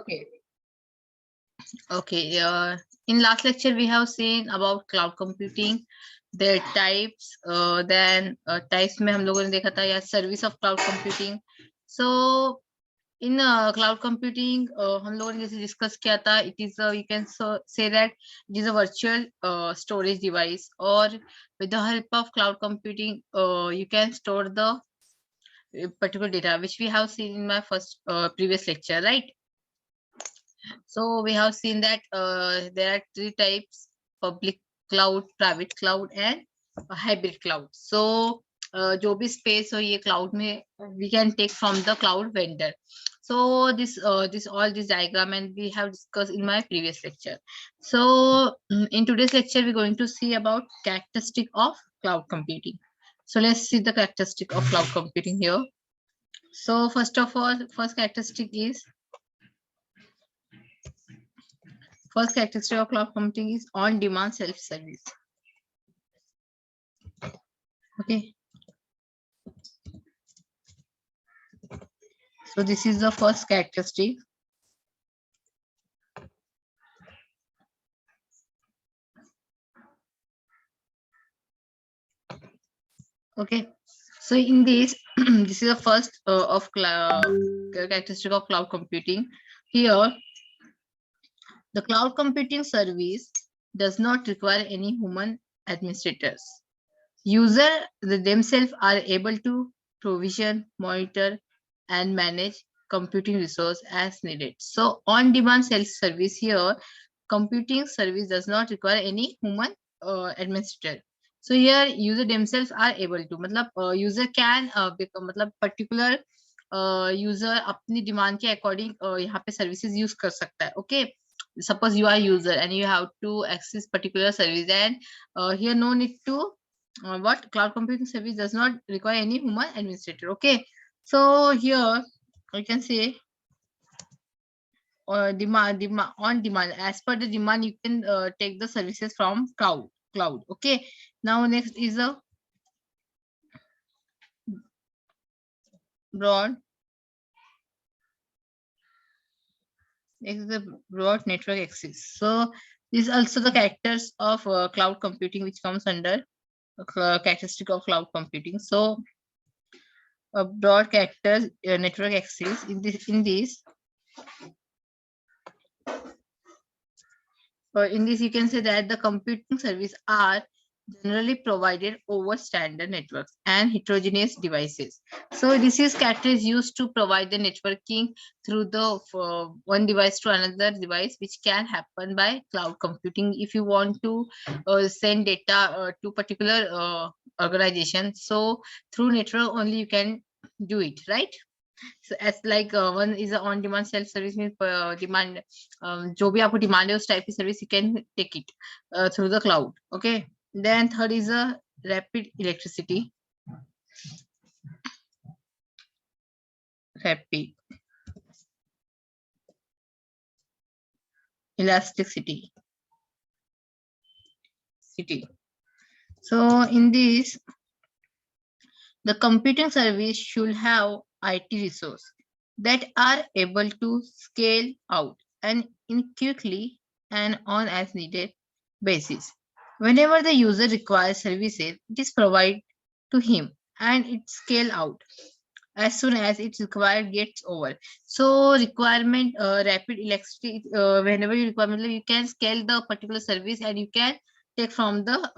Okay. Okay. In last lecture, we have seen about cloud computing, their types. Then types में हम लोगों ने देखा था या service of cloud computing. So in cloud computing, हम लोगों ने जैसे discuss किया था, it is you can say that it is a virtual storage device, or with the help of cloud computing, you can store the particular data, which we have seen in my first previous lecture, right? So we have seen that there are three types: public cloud, private cloud, and hybrid cloud. So जो भी space हो ये cloud में we can take from the cloud vendor. So this all this diagram and we have discussed in my previous lecture. So in today's lecture we're going to see about characteristic of cloud computing. So let's see the characteristic of cloud computing here. So first of all, first characteristic is First characteristic of cloud computing is on-demand self-service. Okay. So this is the first characteristic. Okay. So in this, this is the first of characteristic of cloud computing. Here, the cloud computing service does not require any human administrators. Users themselves are able to provision, monitor, and manage computing resource as needed. So on-demand self-service here, computing service does not require any human administrator. So here user themselves are able to, मतलब user can become, मतलब particular user अपनी demand के according यहाँ पे services use कर सकता है. Okay. Suppose you are user and you have to access particular service, and here no need to what cloud computing service does not require any human administrator. Okay, so here I can say demand on demand, as per the demand you can take the services from cloud. Okay, now next is a broad network access. So this is also the characters of cloud computing, which comes under characteristic of cloud computing. So a broad characters network access in this you can say that the computing service are generally provided over standard networks and heterogeneous devices. So this is character used to provide the networking through the one device to another device, which can happen by cloud computing. If you want to send data to particular organization, so through network only you can do it, right? So as like one is a on demand self service, means demand जो भी आपको demand है उस type की service you can take it through the cloud. Okay, then third is a rapid electricity. Rapid elasticity. So in this, the computing service should have IT resource that are able to scale out and in quickly and on as needed basis. Whenever the user requires services, it is provided to him and it scale out as soon as its required gets over. So requirement rapid electricity, whenever you require, you can scale the particular service and you can take from the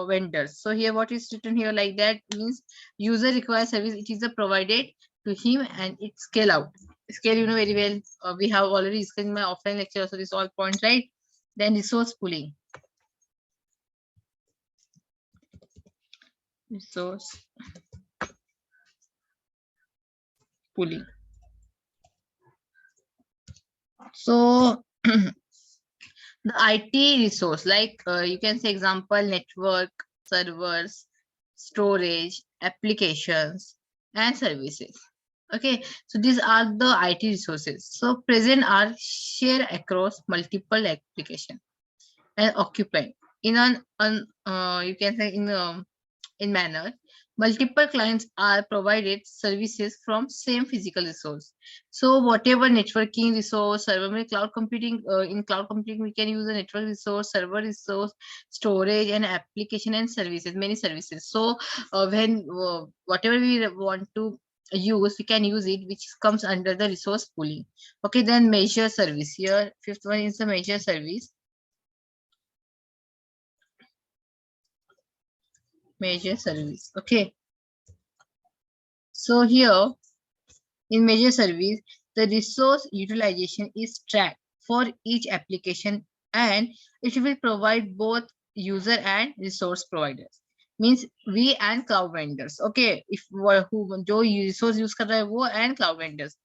vendors. So here what is written here like that means user requires service, it is provided to him and it scale out. Scale, you know very well, we have already discussed in my offline lecture, so this all points, right? Then resource pooling. Resource pooling. So the IT resource, like you can say example, network, servers, storage, applications, and services. Okay, so these are the IT resources. So present are shared across multiple applications and occupied in an you can say in manner multiple clients are provided services from same physical resource. So whatever networking resource, server में cloud computing, in cloud computing we can use a network resource, server resource, storage and application and services, many services. So when whatever we want to use, we can use it, which comes under the resource pooling. Okay, then measure service. Here fifth one is the measure service. Measure service. Okay, so here in measure service, the resource utilization is tracked for each application and it will provide both user and resource providers. Means we and cloud vendors. Okay, if who जो resource use कर रहा है वो and cloud vendors.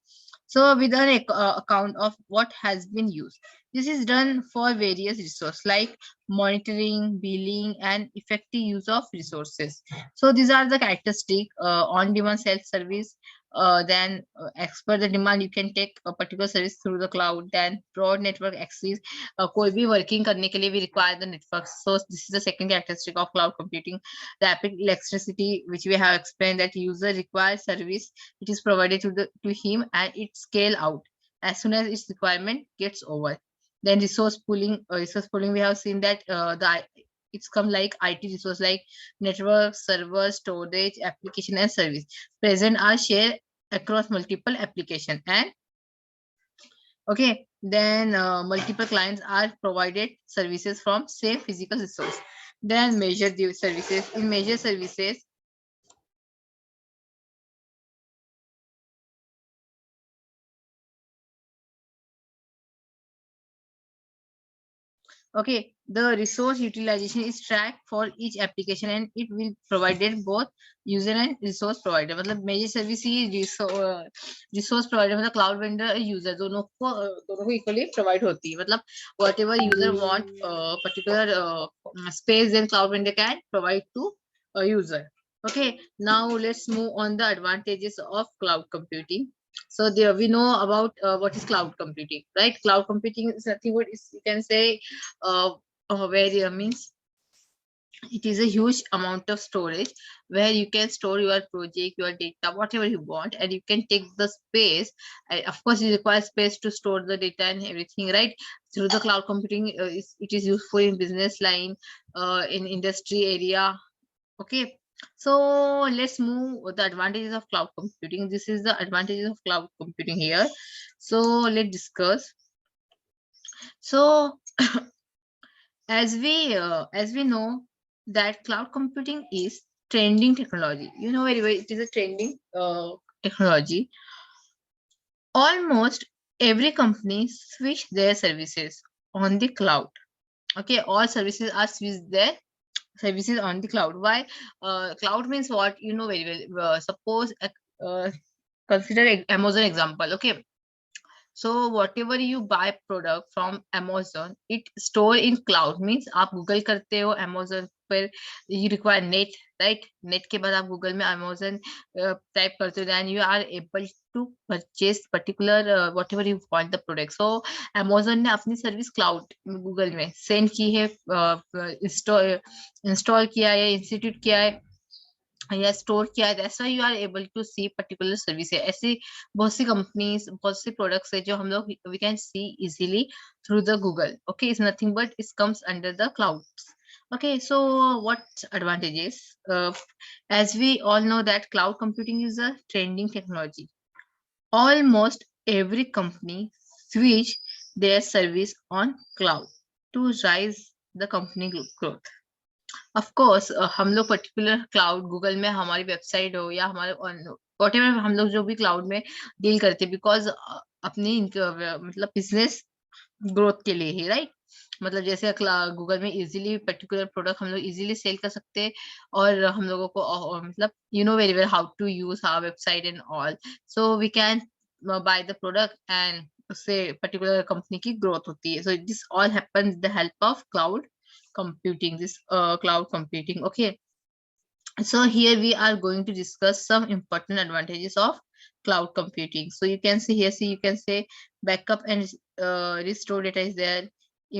So with an account of what has been used. This is done for various resources like monitoring, billing, and effective use of resources. So these are the characteristic on-demand self-service. Then as per the demand, you can take a particular service through the cloud. Then broad network access. कोई भी working करने के लिए we require the network. So this is the second characteristic of cloud computing. Rapid electricity, which we have explained, that user requires service, it is provided to him and it scale out as soon as its requirement gets over. Then resource pooling, we have seen that it's come like IT resource like network, server, storage, application, and service. Present are shared across multiple application and okay. Then multiple clients are provided services from same physical resource. Then measure the services. In measure services, okay, the resource utilization is tracked for each application and it will provided both user and resource provider. मतलब major service ही resource provider मतलब cloud vendor और user दोनों को equally provide होती है. मतलब whatever user want particular space, then cloud vendor can provide to a user. Okay, now let's move on the advantages of cloud computing. So there we know about what is cloud computing, right? Cloud computing is nothing but is, you can say where means it is a huge amount of storage where you can store your project, your data, whatever you want, and you can take the space. Of course, you require space to store the data and everything, right? Through the cloud computing, it is useful in business line, in industry area. Okay, so let's move with the advantages of cloud computing. This is the advantages of cloud computing here. So let's discuss. So as we know that cloud computing is trending technology. You know very well it is a trending technology. Almost every company switch their services on the cloud. Okay, all services are switched their services on the cloud. Why? Cloud means what? You know very well. Suppose consider Amazon example. Okay, so whatever you buy product from Amazon, it store in cloud. Means आप Google करते हो Amazon पर, you require net, right? Net के बाद आप Google में Amazon type करते हो, then you are able to purchase particular whatever you want the product. So Amazon ने अपनी सर्विस क्लाउड Google में सेंड की है, इंस्टॉल किया है, इंस्टीट्यूट किया है या स्टोर किया है. That's why you are able to see particular service है. ऐसी बहुत सी कंपनीज, बहुत सी प्रोडक्ट्स है जो हम लोग we can see easily through the Google. Okay, is nothing but it comes under the cloud. Okay, so what advantages? As we all know that cloud computing is a trending technology. Almost every company switch their service on cloud to rise the company growth. Of course हम लोग particular cloud Google में हमारी website हो या हमारे whatever हम लोग जो भी क्लाउड में डील करते हैं, बिकॉज अपनी मतलब बिजनेस ग्रोथ के लिए ही, राइट? मतलब जैसे गूगल में इजीली पर्टिकुलर प्रोडक्ट हम लोग इजीली सेल कर सकते हैं और हम लोगों को मतलब you know very well how to use our website and all. So we can buy the product and उससे पर्टिकुलर कंपनी की ग्रोथ होती है. So this all happen with the help of cloud computing, this cloud computing. Okay, so here we are going to discuss some important advantages of cloud computing. So you can see here, you can say backup and restore data is there,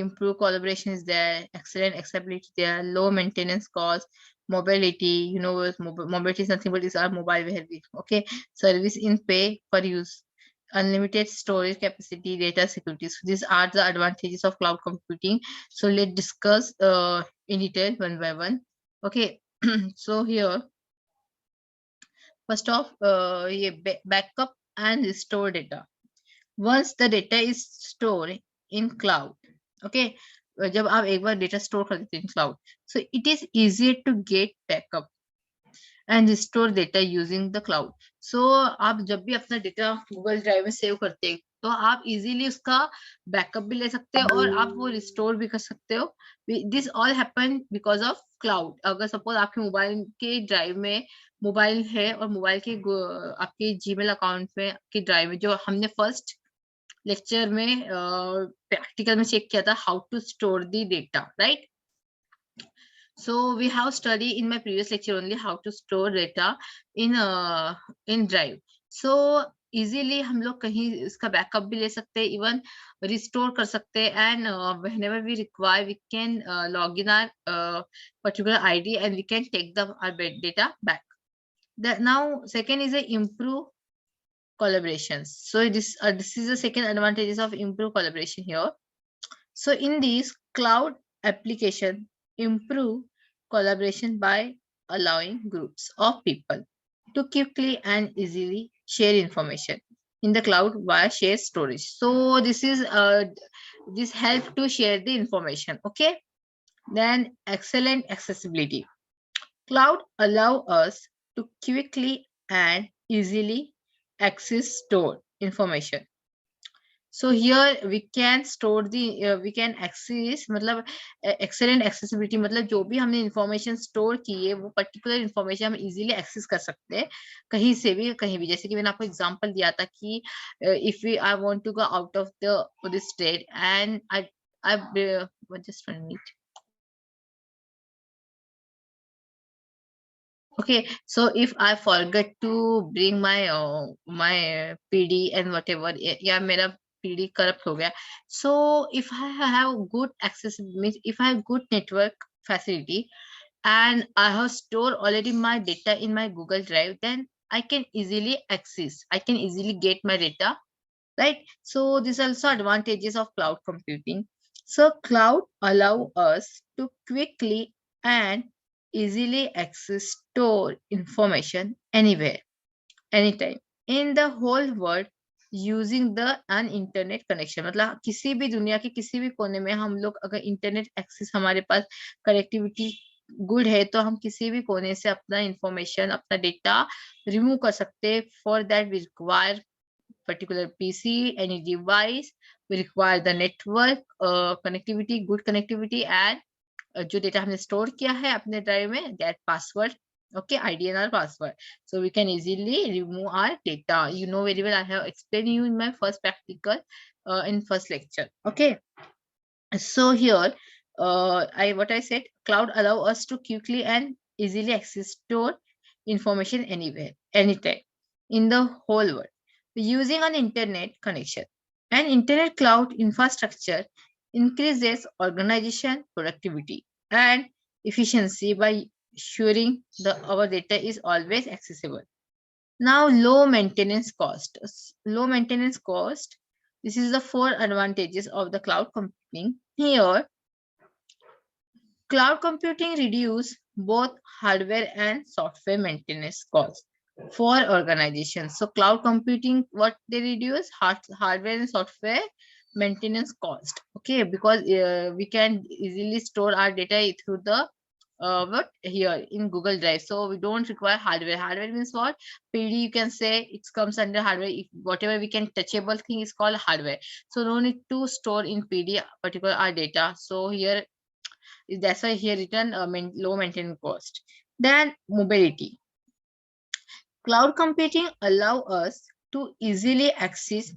improve collaboration is there, excellent accessibility there, low maintenance cost, mobility, mobility is nothing but is our mobile where okay, service in pay per use, unlimited storage capacity, data security. So these are the advantages of cloud computing. So let's discuss in detail one by one. Okay. So here, first off, backup and restore data. Once the data is stored in cloud, okay, जब आप एक बार data store कर देते हैं cloud, so it is easier to get backup and restore data using the cloud. So आप जब भी अपना डेटा गूगल ड्राइव में सेव करते हैं तो आप इजीली उसका बैकअप भी ले सकते हो और आप वो रिस्टोर भी कर सकते हो. This all happen because of cloud. अगर सपोज आपके मोबाइल के ड्राइव में मोबाइल है और मोबाइल के आपके जीमेल अकाउंट में के ड्राइव में, जो हमने फर्स्ट लेक्चर में प्रैक्टिकल में चेक किया था, how to store the data, right? So we have studied in my previous lecture only how to store data in drive. So easily हम लोग कहीं इसका बैकअप भी ले सकते हैं, इवन रिस्टोर कर सकते हैं, and whenever we require we can log in our particular ID and we can take our data back. Now second is a improve collaborations. So this is the second advantages of improve collaboration here. So in these cloud application improve collaboration by allowing groups of people to quickly and easily share information in the cloud via shared storage. So this is this help to share the information. Okay. Then excellent accessibility. Cloud allow us to quickly and easily access stored information. So here we can store the we can access, मतलब excellent accessibility मतलब जो भी हमने information store की है वो particular information हम easily access कर सकते हैं कहीं से भी कहीं भी. जैसे कि मैंने आपको example दिया था कि if I want to go out of the state and I just 1 minute. Okay, so if I forget to bring my my PD and whatever, या मेरा PD corrupt हो गया, so if I have good access, means if I have good network facility and I have stored already my data in my Google Drive, then I can easily access, I can easily get my data, right? So these are also advantages of cloud computing. So cloud allow us to quickly and easily access store information anywhere, anytime in the whole world using the an internet connection. मतलब किसी भी दुनिया के किसी भी कोने में हम लोग अगर इंटरनेट एक्सेस हमारे पास कनेक्टिविटी गुड है तो हम किसी भी कोने से अपना इंफॉर्मेशन अपना डेटा रिमूव कर सकते हैं. For that we require particular PC, any device. We require the network connectivity, good connectivity, and जो डेटा हमने स्टोर किया है अपने ड्राइव में, that password, okay, ID and our password. So we can easily remove our data. You know very well, I have explained you in my first practical in first lecture. Okay, so here what I said, cloud allow us to quickly and easily access store information anywhere, anytime in the whole world using an internet connection. An internet cloud infrastructure increases organization productivity and efficiency by ensuring our data is always accessible. Now, low maintenance cost. Low maintenance cost. This is the 4 advantages of the cloud computing. Here, cloud computing reduce both hardware and software maintenance costs for organizations. So cloud computing, what they reduce? Hardware and software maintenance cost. Okay, because we can easily store our data through the what here in Google Drive. So we don't require hardware. Hardware means what? PD, you can say it comes under hardware. If whatever we can touchable thing is called hardware. So no need to store in PD particular our data. So here, that's why here written low maintenance cost. Then mobility. Cloud computing allow us to easily access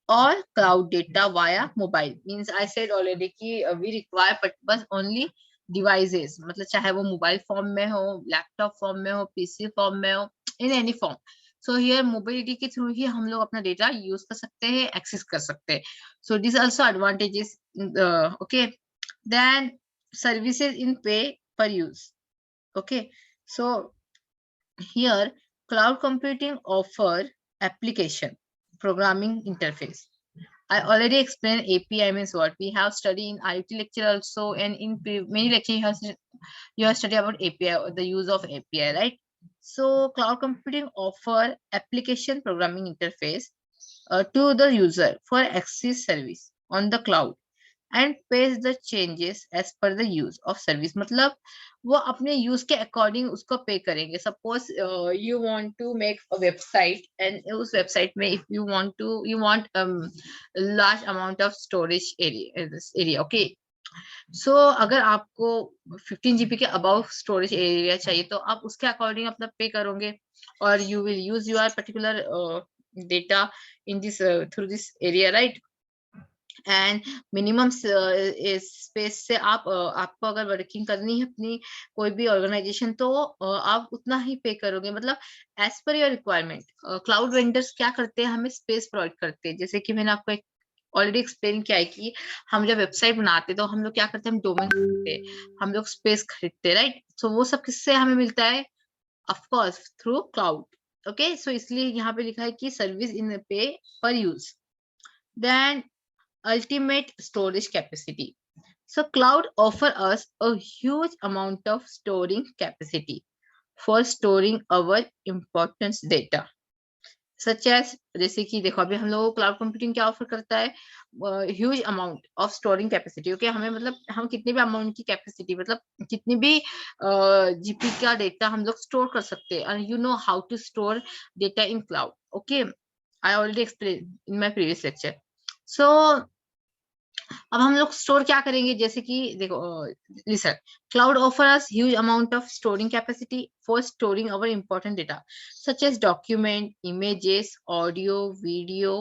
all cloud data via mobile. Means I said already कि we require but only devices. मतलब चाहे वो mobile form में हो, laptop form में हो, PC form में हो, in any form. So here mobility के through ही हम लोग अपना data use कर सकते हैं, access कर सकते हैं. So these also advantages. Okay. Then services in pay per use. Okay, so here cloud computing offer application programming interface. I already explained API means what. We have studied in IoT lecture also, and in many lectures you have studied about API, the use of API, right? So cloud computing offer application programming interface to the user for access service on the cloud and pays the changes as per the use of service. मतलब वो अपने use के according उसको पे करेंगे. Suppose you want to make a website and उस website में if you want large amount of storage area okay. So अगर आपको 15 GB के अबाउ स्टोरेज एरिया चाहिए तो आप उसके अकॉर्डिंग अपना पे करोगे और you will use your particular data in this through this area, right? And minimum space से आप आपको अगर वर्किंग करनी है अपनी कोई भी ऑर्गेनाइजेशन तो आप उतना ही पे करोगे. मतलब as per your requirement. Cloud vendors क्या करते हैं, हमें स्पेस प्रोवाइड करते हैं. जैसे कि मैंने आपको ऑलरेडी एक्सप्लेन किया है कि हम जब वेबसाइट बनाते हैं तो हम लोग क्या करते हैं, हम डोमेन खरीदते हैं, हम लोग स्पेस खरीदते हैं, राइट? सो वो सब किससे हमें मिलता है? Of course through cloud. Okay, so इसलिए यहाँ पे लिखा है कि service in pay per use. Then ultimate storage capacity. So cloud offer us a huge amount of storing capacity for storing our important data. Such as जैसे कि देखो अभी हम लोगों को क्लाउड कंप्यूटिंग क्या ऑफर करता है? Huge amount of storing capacity. Okay, हमें मतलब हम कितनी भी अमाउंट की कैपेसिटी मतलब कितनी भी जीपी का डेटा हम लोग स्टोर कर सकते हैं. And you know how to store data in cloud. Okay, I already explain in my previous lecture. So अब हम लोग स्टोर क्या करेंगे, जैसे कि देखो listen. Cloud offer us huge amount of storing capacity for storing our important data such as document, images, audio, video,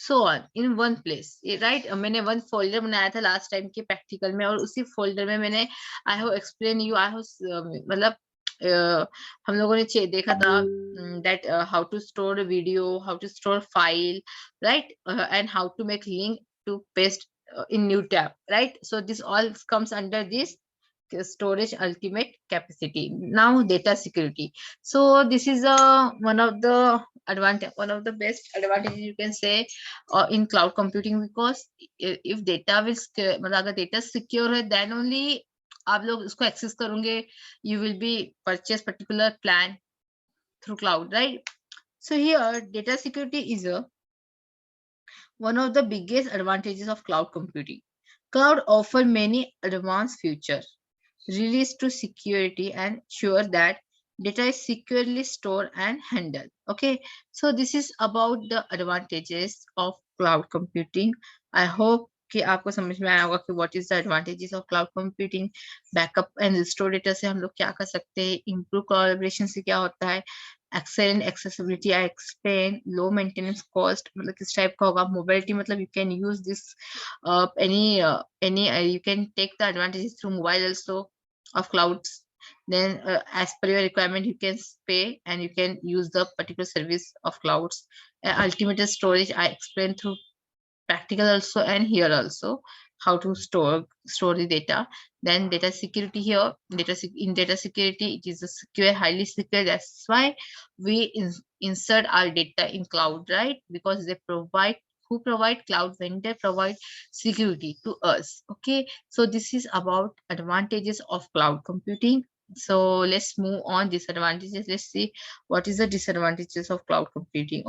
so on in one place, right? मैंने one folder बनाया था लास्ट टाइम के practical में और उसी folder में मैंने I have explain you I have मतलब हम लोगों ने देखा था that how to store video, how to store file, right? And how to make link to paste in new tab, right? So this all comes under this storage ultimate capacity. Now data security. So this is one of the one of the best advantages you can say in cloud computing, because if data will मतलब अगर data secure है then only आप लोग उसको access करोगे. You will be purchase particular plan through cloud, right? So here data security is a one of the biggest advantages of cloud computing. Cloud offer many advanced features released to security and ensure that data is securely stored and handled. Okay, so this is about the advantages of cloud computing. I hope कि आपको समझ में आया होगा कि what is the advantages of cloud computing. Backup and restore data से हम लोग क्या कर सकते हैं, improve collaboration से क्या होता है, excellent accessibility I explain, low maintenance cost मतलब किस टाइप का होगा, mobility मतलब you can use this any you can take the advantages through mobile also of clouds. Then as per your requirement you can pay and you can use the particular service of clouds. Ultimate storage I explained through practical also and here also how to store the data. Then data security here, in data security it is a secure, highly secure. That's why we insert our data in cloud, right? Because they provide, who provide, cloud vendor provide security to us. Okay, so this is about advantages of cloud computing. So let's move on disadvantages. Let's see what is the disadvantages of cloud computing.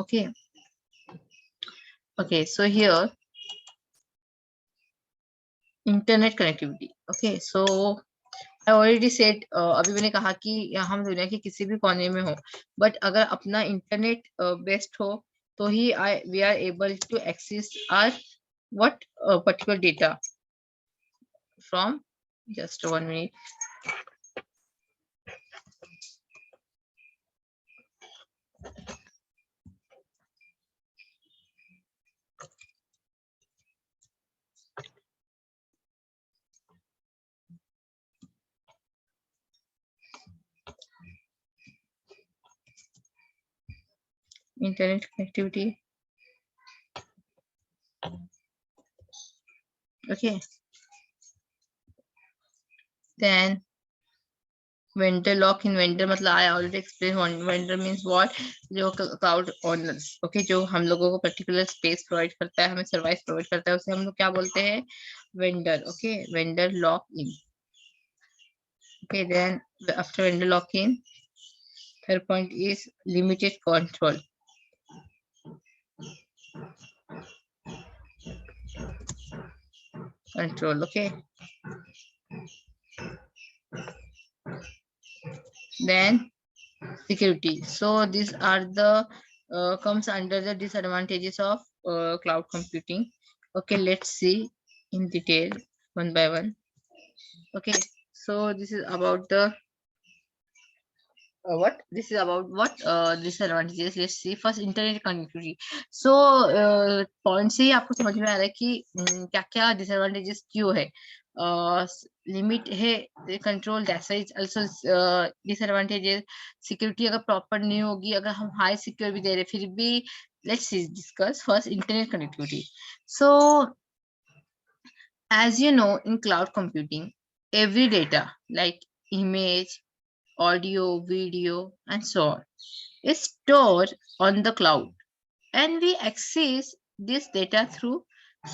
Okay, so here internet connectivity. Okay, so I already said अभी मैंने कहा कि हम दुनिया के किसी भी कोने में हो बट अगर अपना इंटरनेट बेस्ट हो तो ही we are able to access or what particular data from. Just 1 minute. Internet connectivity. Okay, then Vendor lock in vendor मतलब I already explained. Vendor means what? जो cloud owners, okay, जो हम लोगों को particular space provide करता है, हमें service provide करता है, उसे हम लोग क्या बोलते हैं? Vendor, okay, vendor lock in. Okay, then after vendor lock in, third point is limited control. Okay. Then security. So these are the comes under the disadvantages of cloud computing. Okay, let's see in detail one by one. Okay, so this is about the what this is about what disadvantages. Let's see. First, internet connectivity. So point से ही आपको समझ में आ रहा है कि क्या क्या disadvantages क्यों है. लिमिट है control, that's is also disadvantages. Security अगर प्रॉपर नहीं होगी, अगर हम हाई सिक्योर भी दे रहे फिर भी. Let's discuss first internet connectivity. So as you know, in cloud computing, every data like image, audio, video, and so on is stored on the cloud, and we access this data through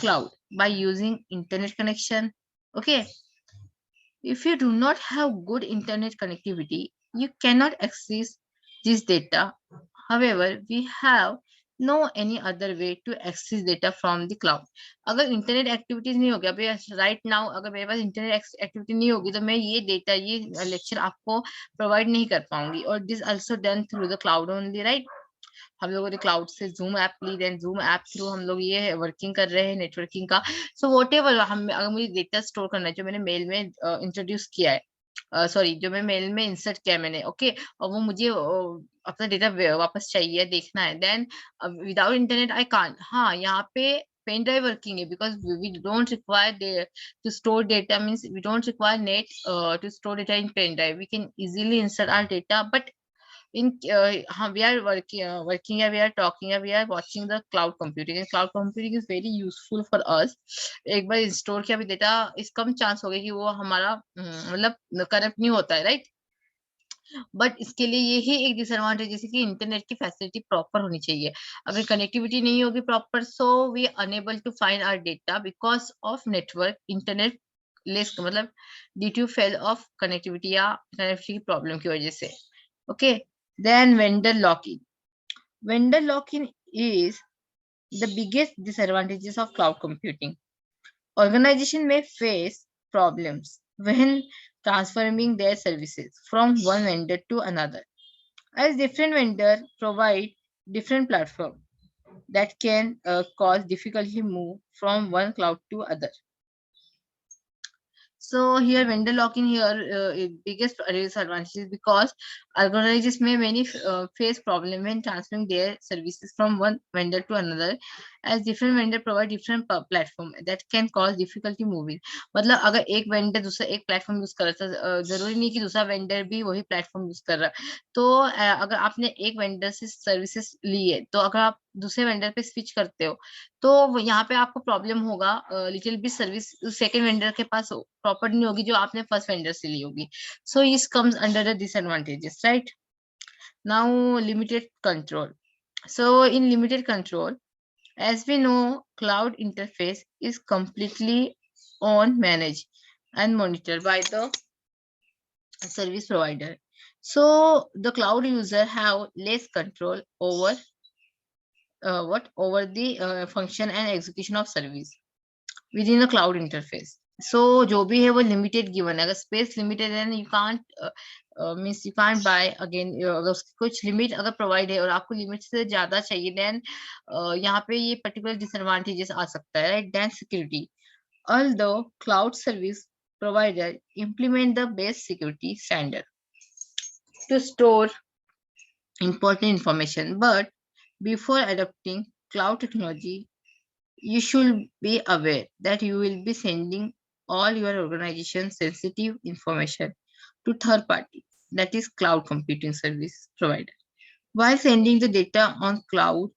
cloud by using internet connection. Okay, if you do not have good internet connectivity, you cannot access this data. However, we have no any other way to access data from the cloud. अगर internet activities नहीं होगी, अभी right now अगर मेरे पास internet activity नहीं होगी तो मैं ये डेटा, ये लेक्चर आपको प्रोवाइड नहीं कर पाऊंगी. और this also done through the cloud only, right. हम लोगों ने क्लाउड से जूम ऐप ली, देन जूम ऐप थ्रू हम लोग ये वर्किंग कर रहे हैं नेटवर्किंग का. सो वॉट एवर हम, अगर मुझे डेटा स्टोर करना है जो मैंने मेल में इंट्रोड्यूस किया है, सॉरी जो मैं मेल में इंसर्ट किया मैंने, ओके, और वो मुझे अपना डेटा वापस चाहिए, देखना है, then without internet I can't. हाँ, यहाँ पे पेन ड्राइव वर्किंग है because we don't require to store data, means we don't require net to store data in pen drive. We can easily insert our data, but in we are working we are talking, we are watching the cloud computing, and cloud computing is very useful for us. एक बार in store किया भी data, इस कम chance हो गया कि वो हमारा मतलब करप्ट नहीं होता है, राइट. बट इसके लिए यही एक डिसएडवांटेज, जैसे कि इंटरनेट की फैसिलिटी प्रॉपर होनी चाहिए. अगर कनेक्टिविटी नहीं होगी proper, so we unable to find our data because of network internet less, मतलब due to fail of connectivity या कनेक्टिविटी की प्रॉब्लम की वजह से. ओके, then vendor lock-in. Vendor lock-in is the biggest disadvantages of cloud computing. Organization may face problems when transferring their services from one vendor to another, as different vendors provide different platforms that can cause difficulty move from one cloud to other. So here vendor lock-in here biggest disadvantage is because organizations may many face problem when transferring their services from one vendor to another, as different vendor provide different platform that can cause difficulty moving. मतलब अगर एक vendor दूसरा एक platform use कर रहा है, जरूरी नहीं कि दूसरा vendor भी वही platform यूज कर रहा है. तो अगर आपने एक vendor से services ली है, तो अगर आप दूसरे vendor पे switch करते हो तो यहाँ पे आपको प्रॉब्लम होगा, little bit service second vendor के पास प्रॉपर नहीं होगी जो आपने फर्स्ट वेंडर से ली होगी. सो इस comes under the disadvantages, right. Now limited control. So in limited control, as we know, cloud interface is completely on, managed, and monitored by the service provider. So the cloud user have less control over over the function and execution of service within the cloud interface. So जो भी है वो limited given है. अगर space limited है, you can't means you can't buy again. अगर उसकी कुछ limit अगर provide है और आपको limit से ज्यादा चाहिए, then यहाँ पे ये particular disadvantages आ सकता है, right? Then security. Although cloud service provider implement the best security standard to store important information, but before adopting cloud technology, you should be aware that you will be sending all your organization's sensitive information to third party, that is cloud computing service provider. While sending the data on cloud,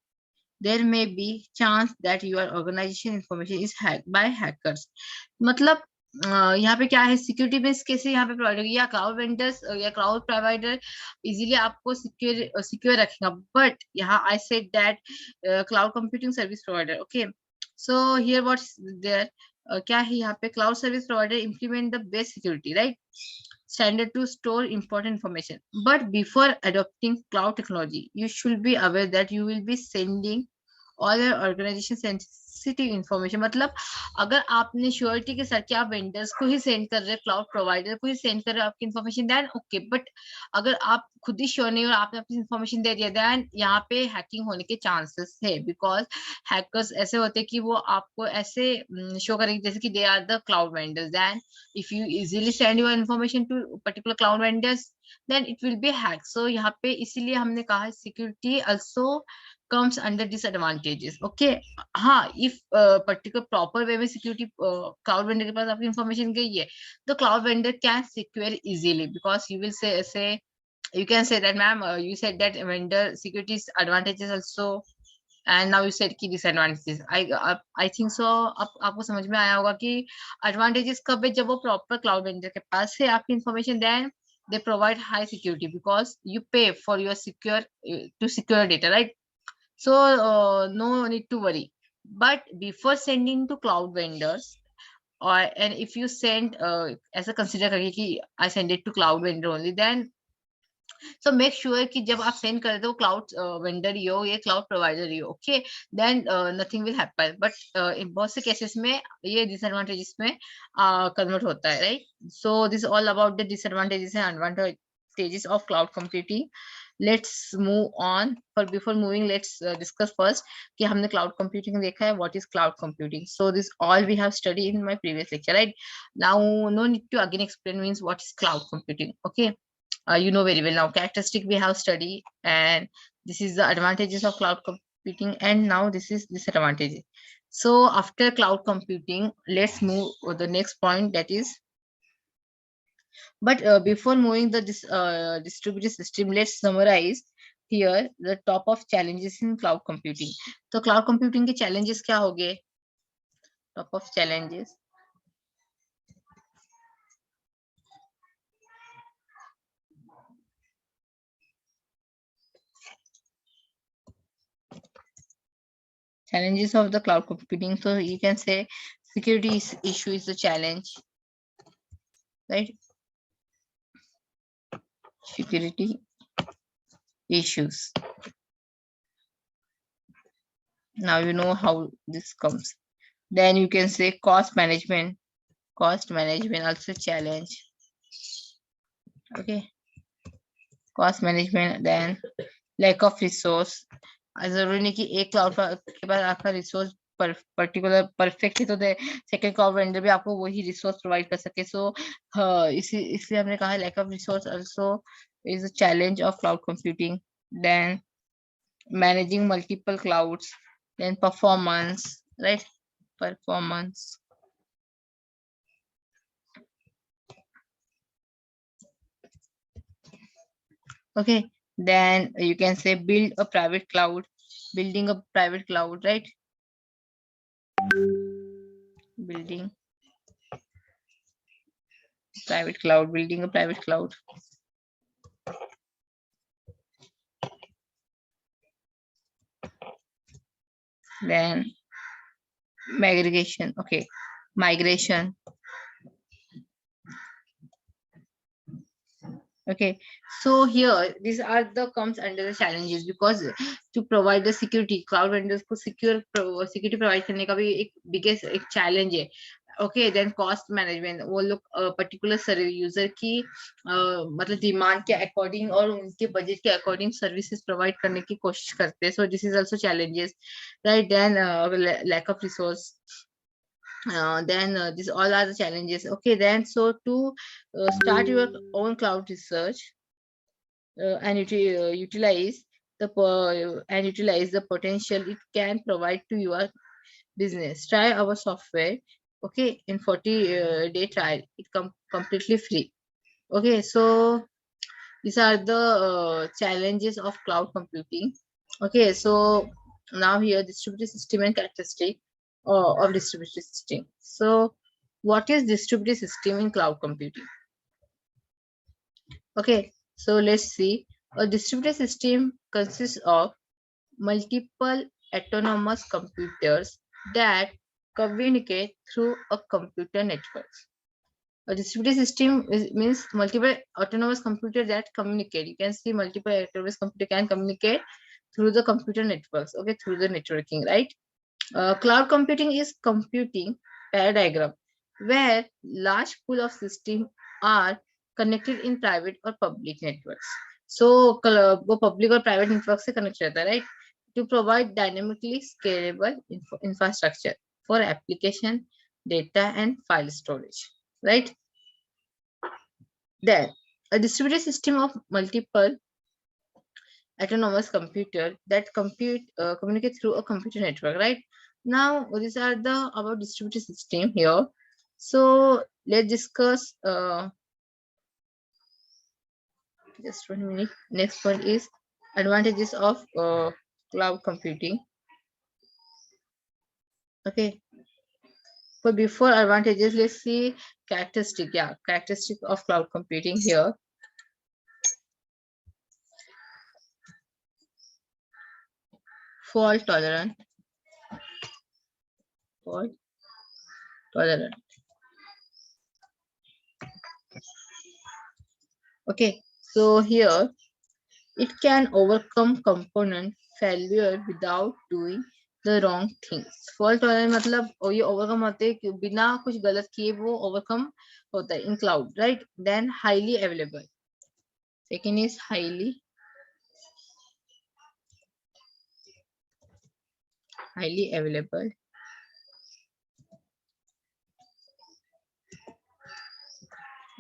there may be chance that your organization information is hacked by hackers. मतलब यहाँ पे क्या है, security base कैसे यहाँ पे provide होगी, या क्लाउड वेंडर्स या क्लाउड प्रोवाइडर इजीली आपको सिक्योर सिक्योर रखेगा, बट यहाँ I said that cloud computing service provider, okay. So here what's there, क्या है यहाँ पे, cloud service provider implement the best security, right, standard to store important information. But before adopting cloud technology, you should be aware that you will be sending all your organization sensitive information. मतलब अगर आपने surety के साथ कि आप vendors को ही send कर रहे हैं, क्लाउड प्रोवाइडर को ही सेंड कर रहे हो आपकी इन्फॉर्मेशन, देन ओके, बट अगर आप खुद ही श्योर नहीं हो और आपने अपनी इन्फॉर्मेशन दे दिया, देन यहाँ पे हैकिंग होने के चांसेस है, बिकॉज हैकर्स ऐसे होते हैं कि वो आपको ऐसे शो करेंगे जैसे कि they are the cloud vendors, then if you easily send your information to particular cloud vendors, then it will be hacked. So यहाँ पे इसीलिए हमने कहा security also comes under disadvantages, okay. हाँ, if particular proper way में security cloud vendor के पास आपकी information गई है, तो cloud vendor can secure easily, because you will say you can say that ma'am, you said that vendor security advantages also, and now you said की disadvantages, I think so अब आपको समझ में आया होगा कि एडवांटेजेस कब है, जब वो प्रॉपर क्लाउड वेंडर के पास है आपकी information, then they provide high security because you pay for your secure data, right? So no need to worry. But before sending to cloud vendors, or and if you send ऐसा consider करिए कि I send it to cloud vendor only, then so make sure कि जब आप send कर दो cloud vendor ही हो या क्लाउड प्रोवाइडर ही हो, okay, then nothing will happen, but बहुत से केसेस में ये डिसएडवांटेजेस में कन्वर्ट होता है, right? So this all about the disadvantages and advantages of cloud computing. Let's move on. For before moving, let's discuss first कि हमने क्लाउड कंप्यूटिंग देखा है, what is cloud computing. So this all we have study in my previous lecture, right? Now no need to again explain means what is cloud computing, okay. You know very well now characteristic we have studied, and this is the advantages of cloud computing, and now this is disadvantages. So after cloud computing, let's move to the next point, that is, but before moving the distributed system, let's summarize here the top of challenges in cloud computing. So cloud computing के challenges क्या होंगे? Top of challenges. Challenges of the cloud computing. So you can say security issue is a challenge, right? Security issues. Now you know how this comes. Then you can say cost management. Cost management also challenge. Okay. Cost management. Then lack of resource. जरूरी नहीं कि एक cloud के पास आपका resource particular perfect ही तो दे, second cloud vendor भी आपको वही रिसोर्स प्रोवाइड कर सके. सो इसलिए हमने कहा lack of resource also is a challenge of cloud computing. Then managing multiple clouds, then performance, right? Performance. Okay, then you can say building a private cloud, right? Building a private cloud. Then migration. Okay, migration. Okay, so here these are the comes under the challenges, because to provide the security, cloud vendors को security provide करने का भी एक biggest एक challenge है. Okay, then cost management, वो लोग particular user की मतलब डिमांड के अकॉर्डिंग और उनके बजट के अकॉर्डिंग सर्विसेज प्रोवाइड करने की कोशिश करते हैं. So this is also challenges, right? Then lack of resource. Then these all are the challenges. Okay, then so to start your own cloud research and utilize the potential it can provide to your business, try our software, okay, in 40-day trial. It completely free. Okay, so these are the challenges of cloud computing. Okay, so now here distributed system and characteristic of distributed system. So What is distributed system in cloud computing? Okay, so let's see. A distributed system consists of multiple autonomous computers that communicate through a computer network. A distributed system means multiple autonomous computers that communicate. You can see multiple autonomous computer can communicate through the computer networks. Okay, through the networking, right? Cloud computing is computing paradigm where large pool of systems are connected in private or public networks. So वो public और private network से connect रहता है, right? To provide dynamically scalable infrastructure for application, data, and file storage, right? Then a distributed system of multiple autonomous computer that communicate through a computer network, right? Now these are the about distributed system here. So let's discuss just 1 minute. Next one is advantages of cloud computing. Okay, but before advantages, let's see characteristic. Yeah, characteristic of cloud computing here. Fault tolerant. Fault tolerant. Okay, so here it can overcome component failure without doing the wrong things. Fault tolerant मतलब ये overcome होते हैं कि बिना कुछ गलत किए वो overcome होता है in cloud, right? Then highly available. Second is highly available.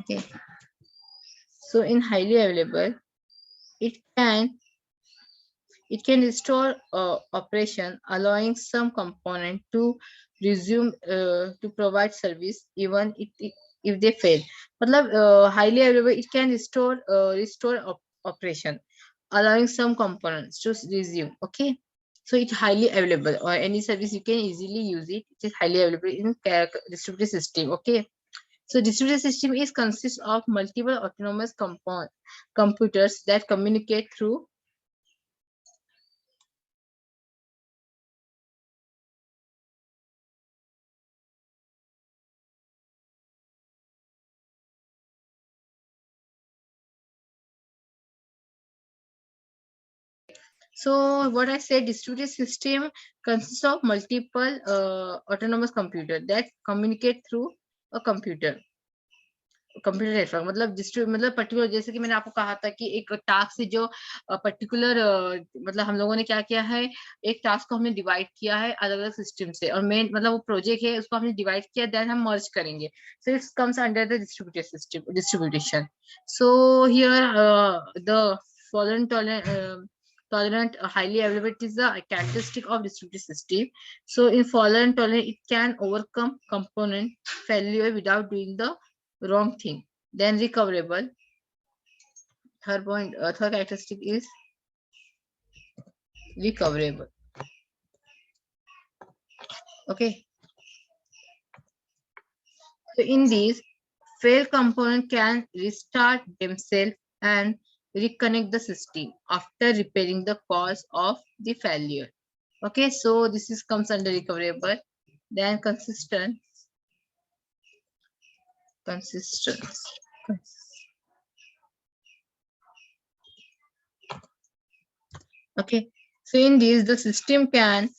Okay, so in highly available, it can restore operation, allowing some component to resume to provide service even if they fail. मतलब highly available, it can restore operation, allowing some components to resume. Okay, so it's highly available, or any service you can easily use it. It is highly available in distributed system. Okay, so distributed system is consists of multiple autonomous computers that communicate through So what I said, distributed system consists of multiple autonomous computer that communicate through a computer network मतलब मतलब particular, जैसे कि मैंने आपको कहा था कि एक टास्क से जो पर्टिकुलर मतलब हम लोगों ने क्या किया है, एक टास्क को हमने डिवाइड किया है अलग अलग सिस्टम से, और मेन मतलब वो प्रोजेक्ट है उसको हमने डिवाइड किया, देन हम मर्ज करेंगे. So it's comes under the distributed system distribution. So here the following tolerant highly available is the characteristic of distributed system. So in fault tolerant, it can overcome component failure without doing the wrong thing. Then recoverable. Third point, third characteristic is recoverable. Okay. So in these, failed component can restart themselves and reconnect the system after repairing the cause of the failure. Okay, so this is comes under recoverable. Then consistent. Okay, so in these the system can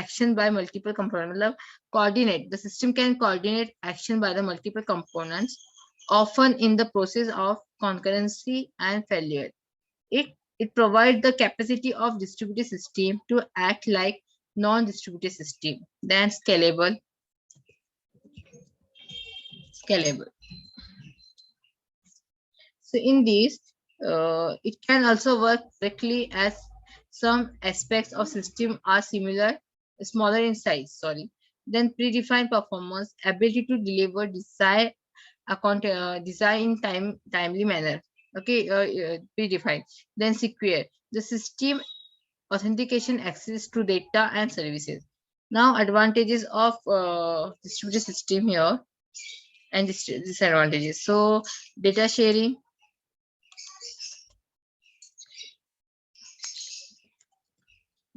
action by multiple components. मतलब coordinate, the system can coordinate action by the multiple components, often in the process of concurrency and failure. It provides the capacity of distributed system to act like non-distributed system. Then scalable. So in this, it can also work directly as some aspects of system are smaller in size. Then predefined performance, ability to deliver desired in timely manner. Okay, predefined. Then secure, the system authentication access to data and services. Now advantages of distributed system here and disadvantages. So data sharing.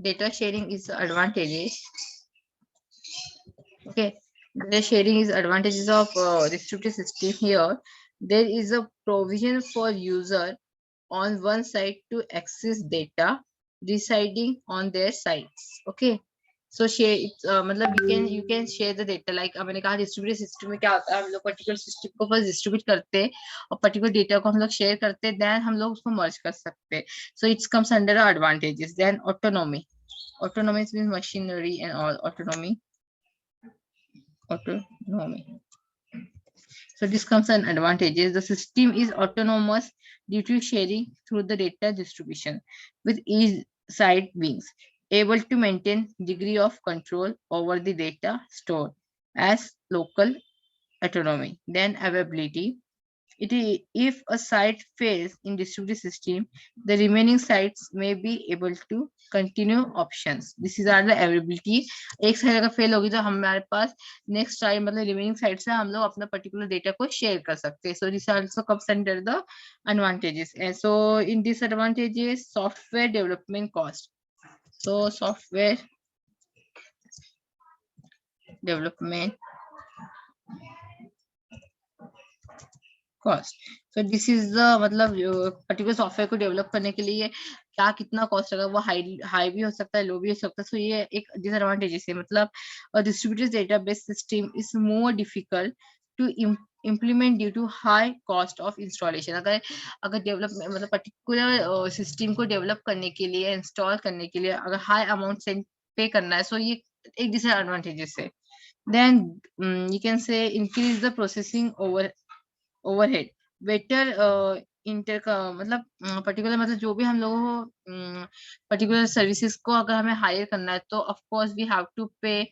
Data sharing is advantages. Okay, data sharing is advantages of distributed system here. There is a provision for user on one side to access data residing on their sites. Okay, so share मतलब you can share the data, like मैंने कहा distributed system में क्या होता है, हम लोग particular system को first distribute करते हैं और particular data को हम लोग share करते हैं, then हम लोग उसको merge कर सकते हैं. So it comes under advantages. Then autonomy. Autonomy means machinery and all. Autonomy. So this comes an advantages. The system is autonomous due to sharing through the data distribution with each side wings, able to maintain degree of control over the data stored as local autonomy. Then availability. If a site fails in distributed system, the remaining sites may be able to continue options. This is our availability. एक site अगर fail होगी तो हमारे पास next site मतलब remaining site से हम लोग अपना पर्टिकुलर डेटा को शेयर कर सकते हैं. So this also comes under the advantages. And so in disadvantages, software development cost. So software development cost. So this is the मतलब पर्टिकुलर सॉफ्टवेयर को डेवलप करने के लिए क्या कितना कॉस्ट लगा, वो हाई भी हो सकता है, लो भी हो सकता है. सो ये एक डिसएडवांटेजेस है. मतलब distributed database system is more difficult to implement due to high cost of installation. अगर डेवलप मतलब पर्टिकुलर सिस्टम को डेवलप करने के लिए, इंस्टॉल करने के लिए अगर हाई अमाउंट सेंड पे करना है, सो ये एक डिसएडवांटेजेस है. Then you can say increase the processing overhead. Better inter का मतलब पर्टिकुलर मतलब जो भी हम लोगों को पर्टिकुलर सर्विसेज को अगर हमें हायर करना है तो of course we have to pay,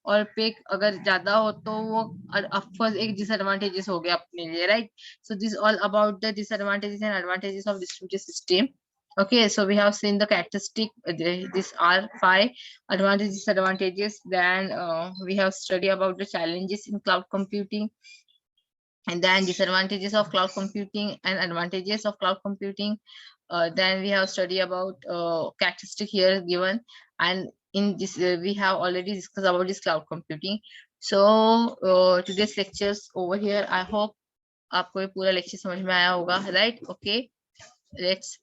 और पे अगर ज्यादा हो तो वो ऑफ कोर्स एक डिसएडवांटेजेस हो गया अपने लिए, right. So this all about the disadvantages and advantages of distributed system. Okay, so we have seen the characteristic. These are 5 advantages, disadvantages. Then we have studied about the challenges in cloud computing, and then disadvantages of cloud computing and advantages of cloud computing. Then we have studied about characteristic here given, and in this we have already discussed about this cloud computing. So today's lectures over here. I hope आपको ये पूरा lecture समझ में आया होगा, right? Okay, let's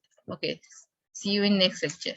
see you in next lecture.